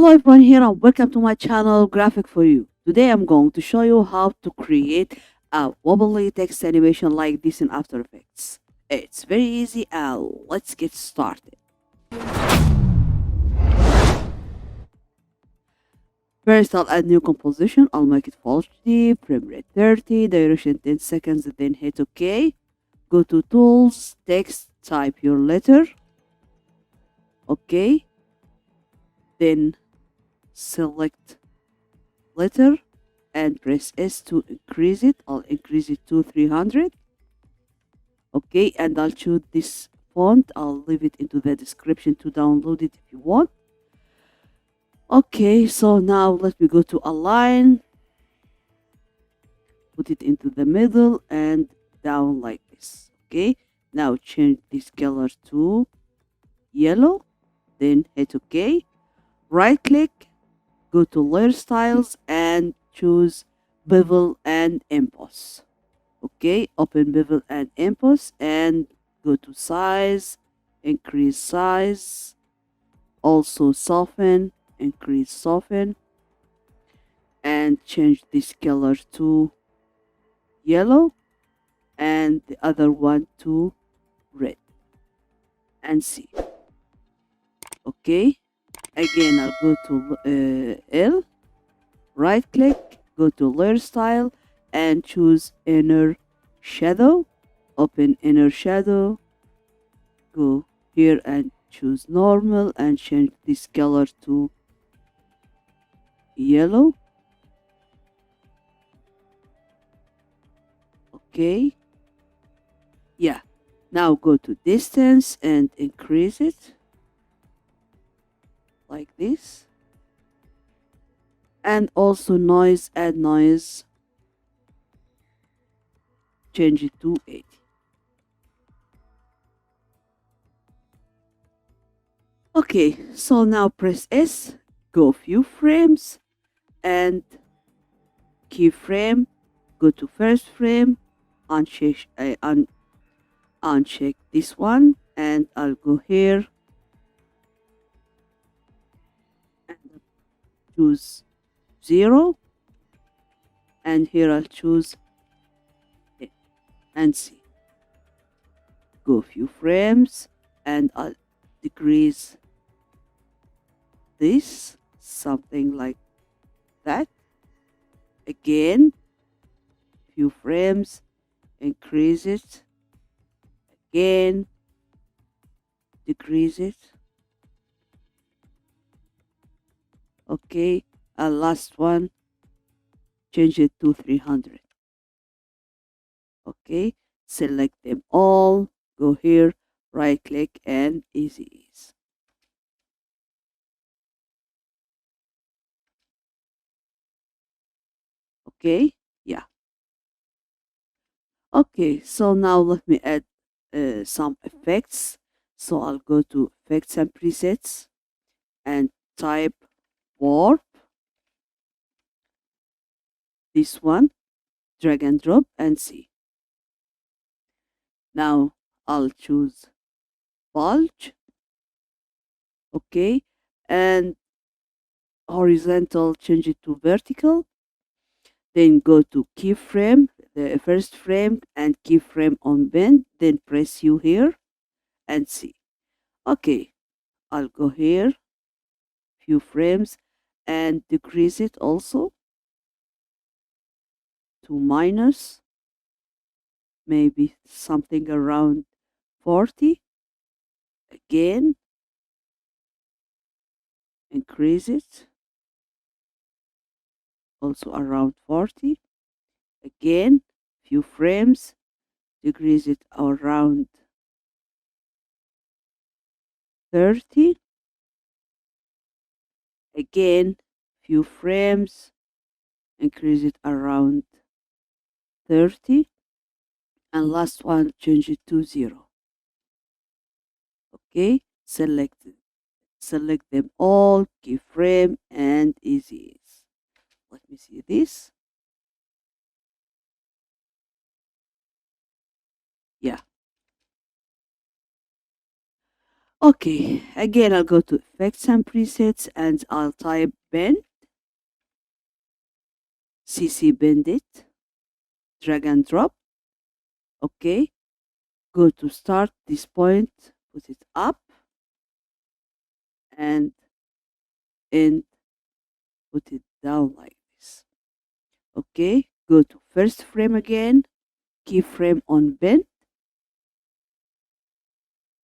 Hello everyone here and welcome to my channel Graphic for You. Today I'm going to show you how to create a wobbly text animation like this in After Effects. It's very easy and let's get started. First I'll add new composition. I'll make it full HD, frame rate 30, duration 10 seconds, then hit OK. Go to tools, text, type your letter. OK. Then select letter and press S to increase it. I'll increase it to 300. Okay, and I'll choose this font. I'll leave it into the description to download it if you want. Okay, so now let me go to align, put it into the middle and down like this. Okay, now change this color to yellow, then hit OK. Right click, go to layer styles and choose bevel and emboss. Okay, open bevel and emboss and go to size, increase size, also soften, increase soften, and change this color to yellow and the other one to red and see. Okay, again I'll go to L, right click, go to layer style and choose inner shadow. Open inner shadow, go here and choose normal and change this color to yellow. Okay, yeah, now go to distance and increase it like this, and also noise, add noise, change it to 80. Okay, so now press S, go few frames and keyframe, go to first frame, uncheck this one and I'll go here and choose 0 and here I'll choose it and see. Go few frames and I'll decrease this, something like that. Again, few frames, increase it, again, decrease it. Okay, and last one, change it to 300. Okay, select them all, go here, right click and easy ease. Okay, yeah. Okay, so now let me add some effects. So I'll go to effects and presets and type warp, this one, drag and drop and see. Now I'll choose bulge, okay, and horizontal, change it to vertical. Then go to keyframe, the first frame and keyframe on bend, then press U here and see. Okay, I'll go here, few frames and decrease it also to minus, maybe something around 40. Again, increase it also around 40. Again, few frames, decrease it around 30. Again, few frames, increase it around 30. And last one, change it to 0. Okay, select them all, keyframe and easy ease. Let me see this. Yeah. Okay, again, I'll go to effects and presets and I'll type bend, CC bend it, drag and drop. Okay, go to start this point, put it up and end, put it down like this. Okay, go to first frame again, keyframe on bend,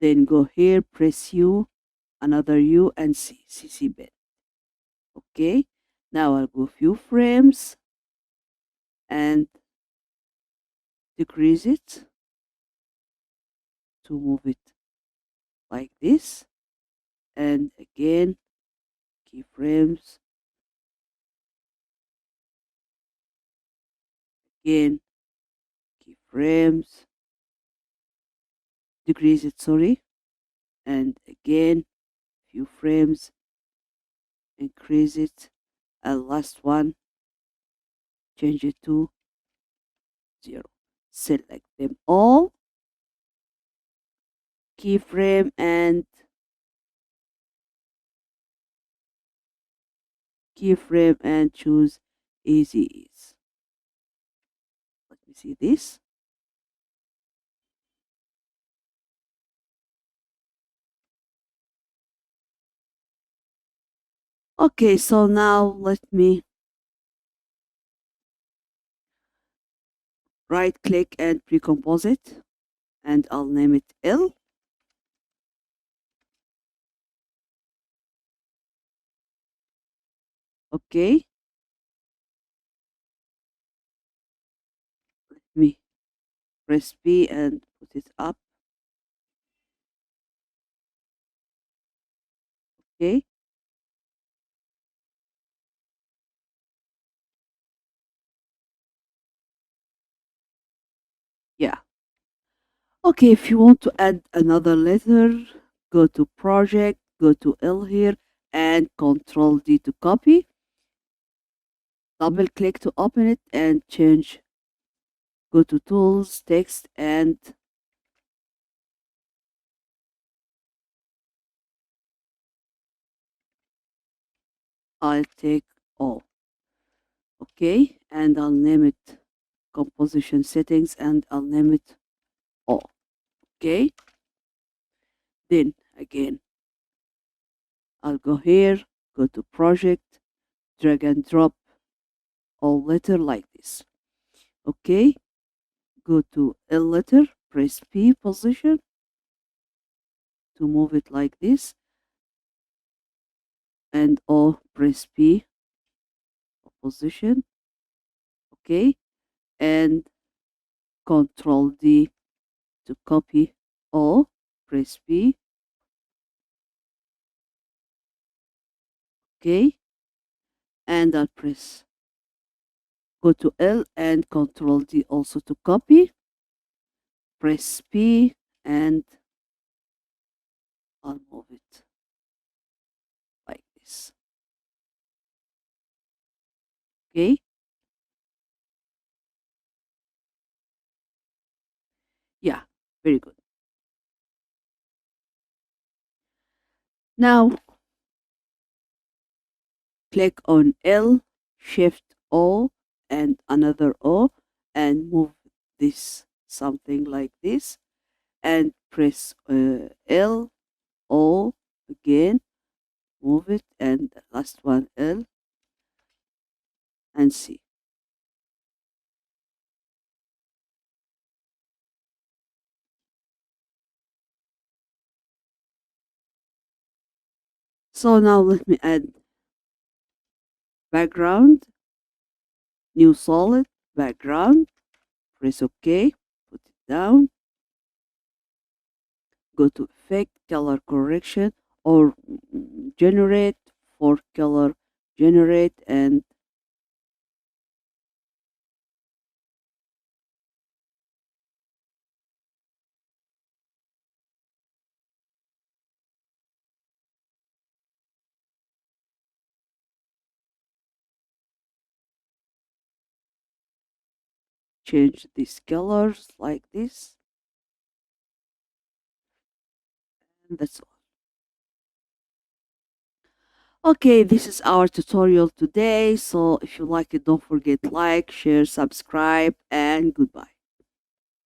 then go here, press U, another U and C, CC bend. Okay, now I'll go few frames and decrease it to move it like this, and again keyframes, again keyframes, decrease it, sorry, and again few frames, increase it, and last one change it to 0. Select them all, keyframe and choose easy ease. Let me see this. Okay, so now let me right click and pre-compose it, and I'll name it L. Okay, let me press P and put it up. Okay, yeah. Okay, if you want to add another letter, go to project, go to L here, and Control D to copy. Double click to open it and change. Go to tools, text, and I'll take O. Okay, and I'll name it composition settings and I'll name it O. Okay, then again, I'll go here, go to project, drag and drop all letter like this. Okay, go to L letter, press P position to move it like this, and O, press P position. Okay, and Control D to copy O, press P. Okay, and I'll press, go to L and Control D also to copy, press P, and I'll move it like this. Okay, yeah, very good. Now click on L, Shift O, and another O, and move this something like this, and press L, O again, move it, and the last one L, and C. So now let me add background, new solid, background, press OK, put it down, go to effect, color correction, or generate, for color, generate, and change these colors like this, and that's all. Okay, this is our tutorial today. So if you like it, don't forget like, share, subscribe, and goodbye.